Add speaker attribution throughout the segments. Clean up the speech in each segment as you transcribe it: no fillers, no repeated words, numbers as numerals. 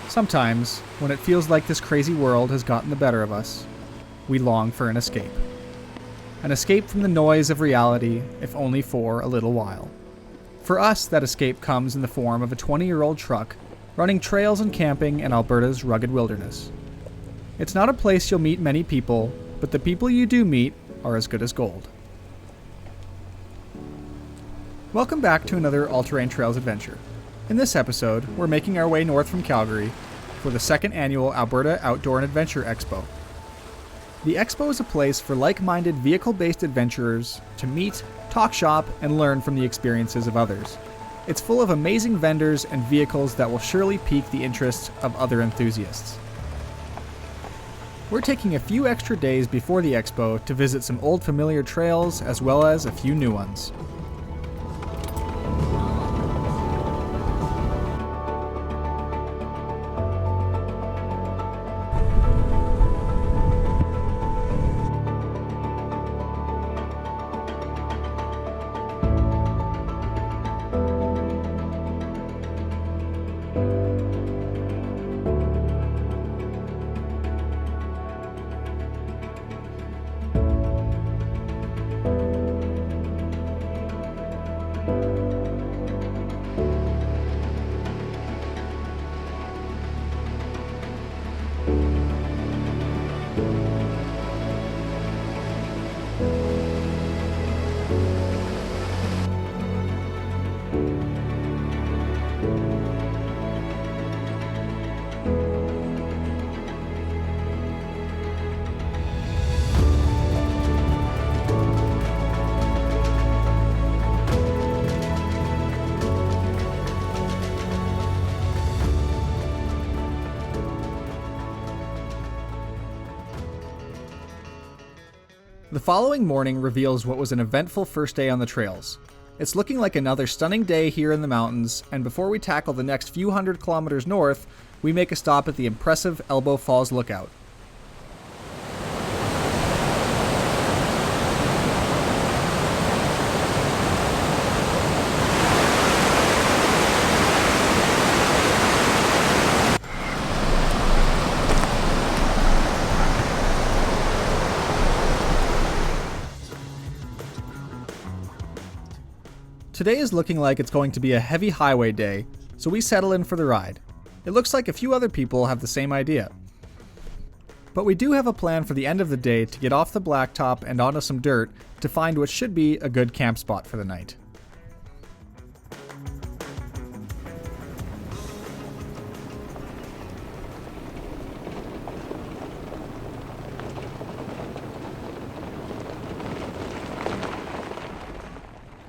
Speaker 1: Sometimes, when it feels like this crazy world has gotten the better of us, we long for an escape. An escape from the noise of reality, if only for a little while. For us, that escape comes in the form of a 20-year-old truck running trails and camping in Alberta's rugged wilderness. It's not a place you'll meet many people, but the people you do meet are as good as gold. Welcome back to another All-Terrain Trails adventure. In this episode, we're making our way north from Calgary for the second annual Alberta Outdoor and Adventure Expo. The Expo is a place for like-minded vehicle-based adventurers to meet, talk shop, and learn from the experiences of others. It's full of amazing vendors and vehicles that will surely pique the interest of other enthusiasts. We're taking a few extra days before the Expo to visit some old familiar trails as well as a few new ones. The following morning reveals what was an eventful first day on the trails. It's looking like another stunning day here in the mountains, and before we tackle the next few hundred kilometers north, we make a stop at the impressive Elbow Falls Lookout. Today is looking like it's going to be a heavy highway day, so we settle in for the ride. It looks like a few other people have the same idea. But we do have a plan for the end of the day to get off the blacktop and onto some dirt to find what should be a good camp spot for the night.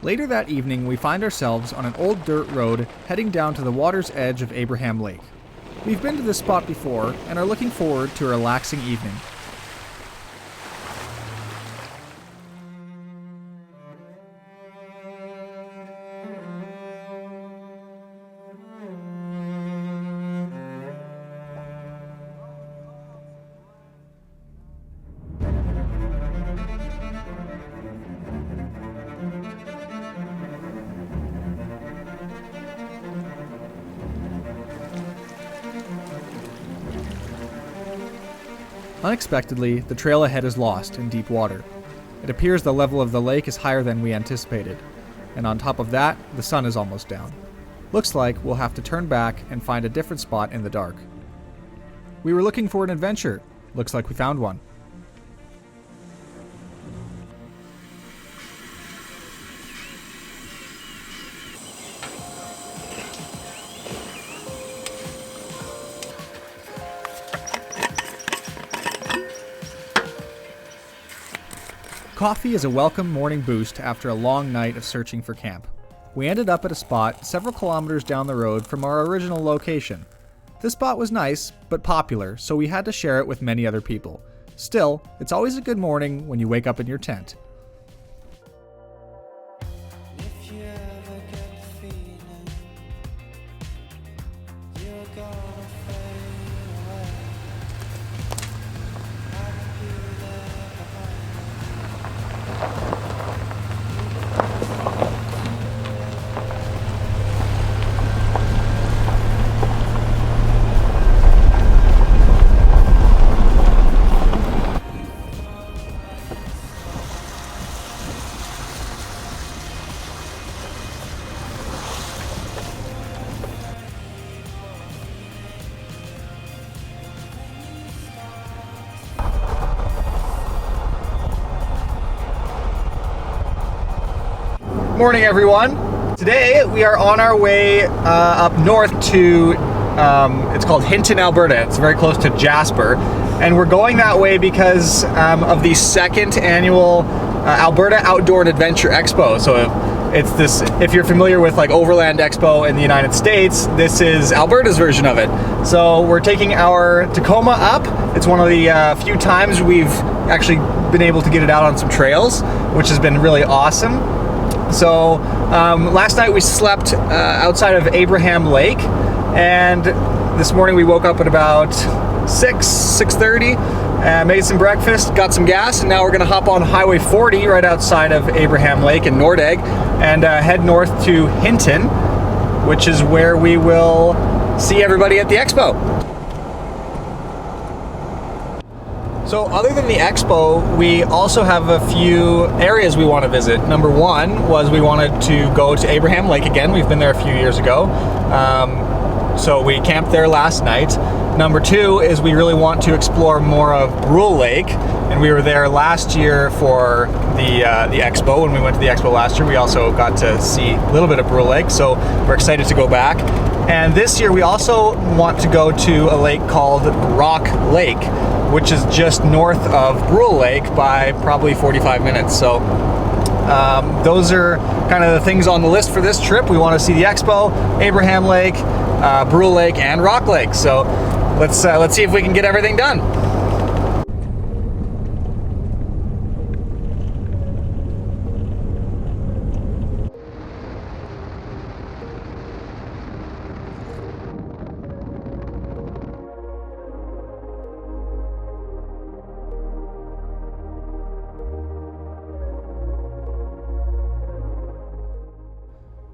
Speaker 1: Later that evening, we find ourselves on an old dirt road heading down to the water's edge of Abraham Lake. We've been to this spot before and are looking forward to a relaxing evening. Unexpectedly, the trail ahead is lost in deep water. It appears the level of the lake is higher than we anticipated, and on top of that, the sun is almost down. Looks like we'll have to turn back and find a different spot in the dark. We were looking for an adventure. Looks like we found one. Coffee is a welcome morning boost after a long night of searching for camp. We ended up at a spot several kilometers down the road from our original location. This spot was nice, but popular, so we had to share it with many other people. Still, it's always a good morning when you wake up in your tent. Morning, everyone. Today we are on our way up north to, it's called Hinton, Alberta. It's very close to Jasper. And we're going that way because of the second annual Alberta Outdoor and Adventure Expo. So it's this, if you're familiar with like Overland Expo in the United States, this is Alberta's version of it. So we're taking our Tacoma up. It's one of the few times we've actually been able to get it out on some trails, which has been really awesome. So last night we slept outside of Abraham Lake, and this morning we woke up at about 6:30, made some breakfast, got some gas, and now we're gonna hop on Highway 40 right outside of Abraham Lake in Nordegg and head north to Hinton, which is where we will see everybody at the expo. So other than the expo, we also have a few areas we want to visit. Number one was we wanted to go to Abraham Lake again. We've been there a few years ago. So we camped there last night. Number two is we really want to explore more of Brew Lake, and we were there last year for the expo. When we went to the expo last year, we also got to see a little bit of Brew Lake, so we're excited to go back. And this year we also want to go to a lake called Rock Lake, which is just north of Brew Lake by probably 45 minutes. So those are kind of the things on the list for this trip. We want to see the expo, Abraham Lake, Brew Lake, and Rock Lake. So let's see if we can get everything done.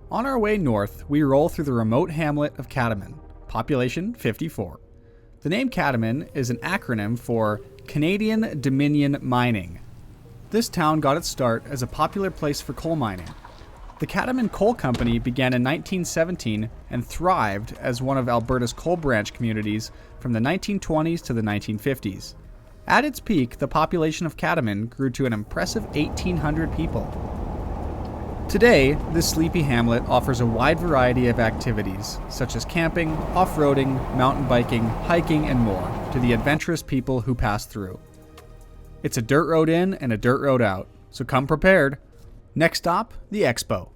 Speaker 1: On our way north, we roll through the remote hamlet of Cataman, population 54. The name Cataman is an acronym for Canadian Dominion Mining. This town got its start as a popular place for coal mining. The Cataman Coal Company began in 1917 and thrived as one of Alberta's coal branch communities from the 1920s to the 1950s. At its peak, the population of Cataman grew to an impressive 1,800 people. Today, this sleepy hamlet offers a wide variety of activities, such as camping, off-roading, mountain biking, hiking, and more, to the adventurous people who pass through. It's a dirt road in and a dirt road out, so come prepared. Next stop, the expo.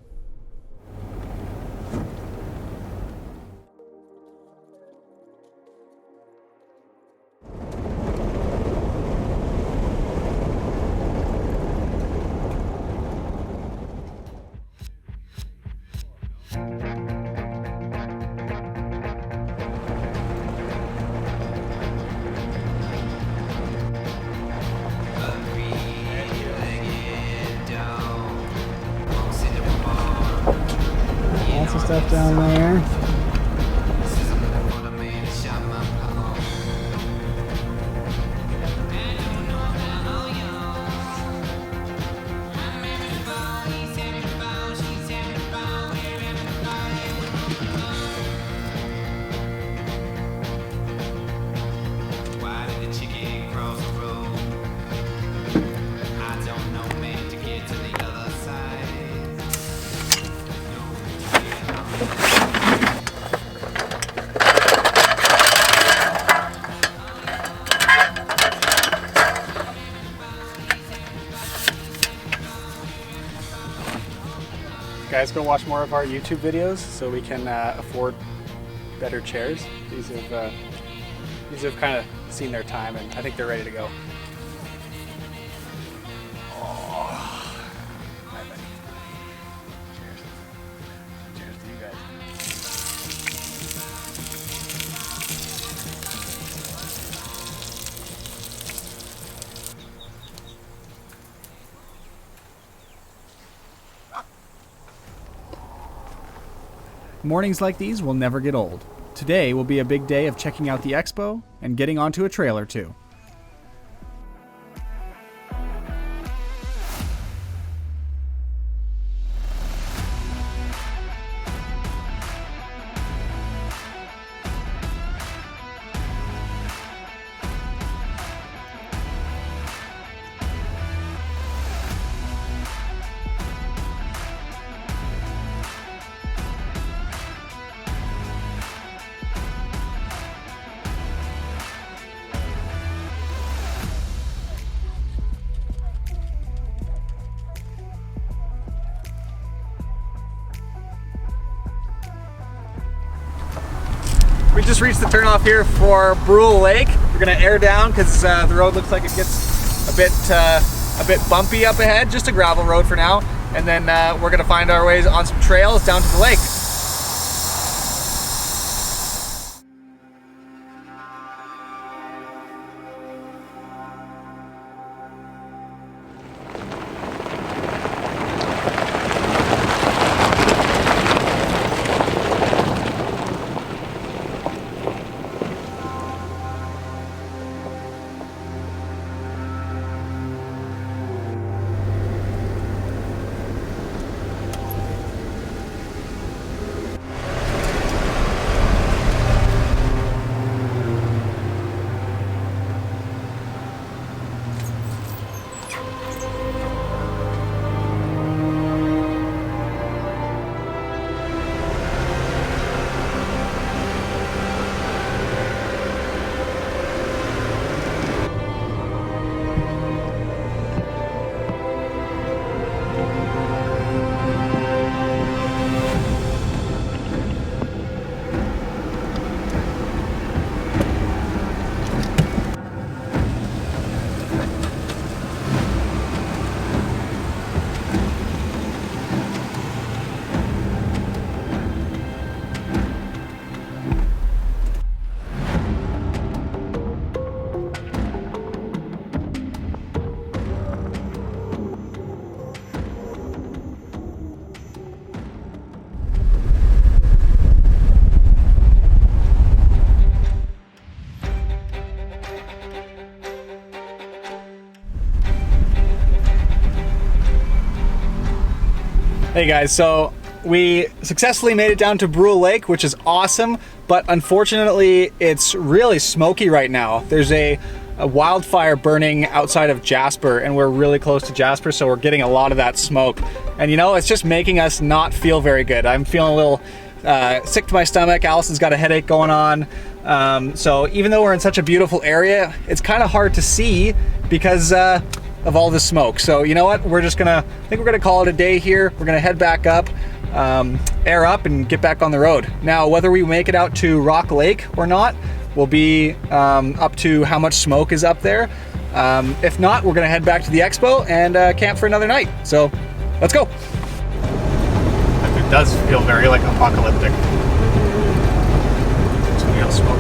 Speaker 1: Lots of stuff down there. Guys, go watch more of our YouTube videos so we can afford better chairs. These have kind of seen their time, and I think they're ready to go. Oh, my buddy. Cheers. Cheers to you guys. Mornings like these will never get old. Today will be a big day of checking out the expo and getting onto a trail or two. We just reached the turnoff here for Brew Lake. We're gonna air down because the road looks like it gets a bit bumpy up ahead. Just a gravel road for now, and then we're gonna find our ways on some trails down to the lake. Hey guys, so we successfully made it down to Brew Lake, which is awesome, but unfortunately it's really smoky right now. There's a wildfire burning outside of Jasper, and we're really close to Jasper, so we're getting a lot of that smoke. And you know, it's just making us not feel very good. I'm feeling a little sick to my stomach. Allison's got a headache going on. So even though we're in such a beautiful area, it's kind of hard to see because of all the smoke. So you know what, I think we're gonna call it a day here. We're gonna head back up, air up, and get back on the road. Now, whether we make it out to Rock Lake or not will be up to how much smoke is up there. If not, we're gonna head back to the expo and camp for another night. So let's go. It does feel very like apocalyptic. Something else smoke.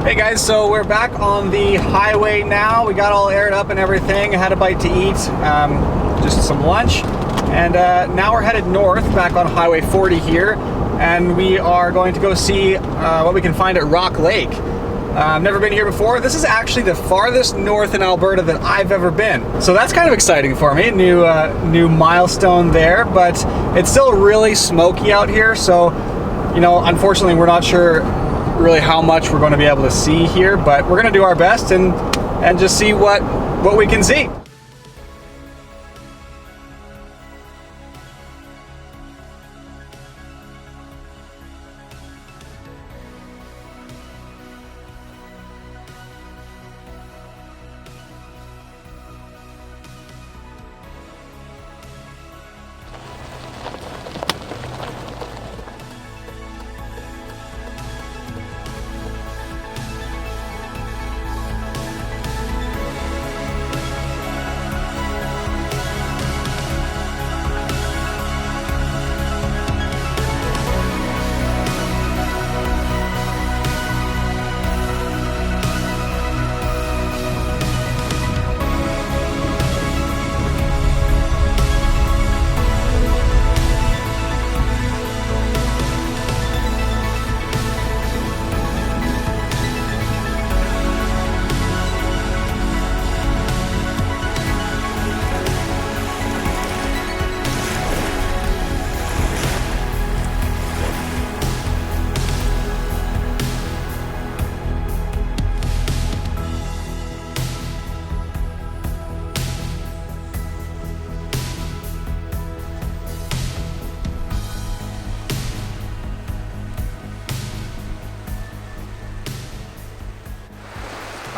Speaker 1: Hey guys, so we're back on the highway now. We got all aired up and everything. I had a bite to eat, just some lunch. And now we're headed north, back on Highway 40 here. And we are going to go see what we can find at Rock Lake. I've never been here before. This is actually the farthest north in Alberta that I've ever been. So that's kind of exciting for me. New milestone there, but it's still really smoky out here. So, you know, unfortunately, we're not sure really how much we're going to be able to see here, but we're going to do our best and just see what we can see.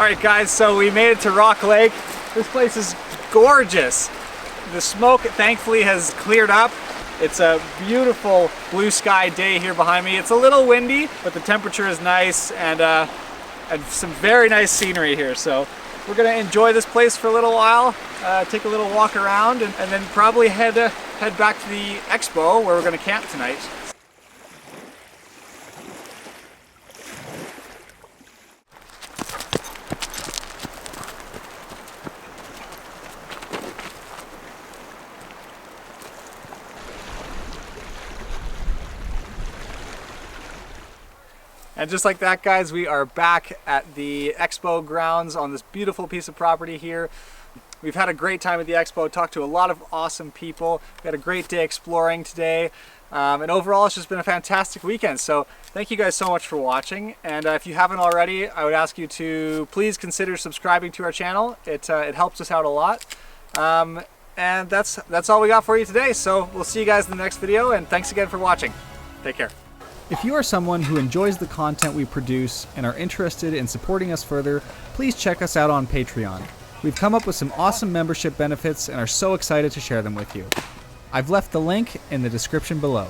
Speaker 1: Alright guys, so we made it to Rock Lake. This place is gorgeous. The smoke thankfully has cleared up. It's a beautiful blue sky day here behind me. It's a little windy, but the temperature is nice and some very nice scenery here. So we're gonna enjoy this place for a little while, take a little walk around, and then probably head back to the expo where we're gonna camp tonight. And just like that, guys, we are back at the expo grounds on this beautiful piece of property here. We've had a great time at the expo, talked to a lot of awesome people. We had a great day exploring today. And overall, it's just been a fantastic weekend. So thank you guys so much for watching. And if you haven't already, I would ask you to please consider subscribing to our channel. It helps us out a lot. And that's all we got for you today. So we'll see you guys in the next video. And thanks again for watching. Take care. If you are someone who enjoys the content we produce and are interested in supporting us further, please check us out on Patreon. We've come up with some awesome membership benefits and are so excited to share them with you. I've left the link in the description below.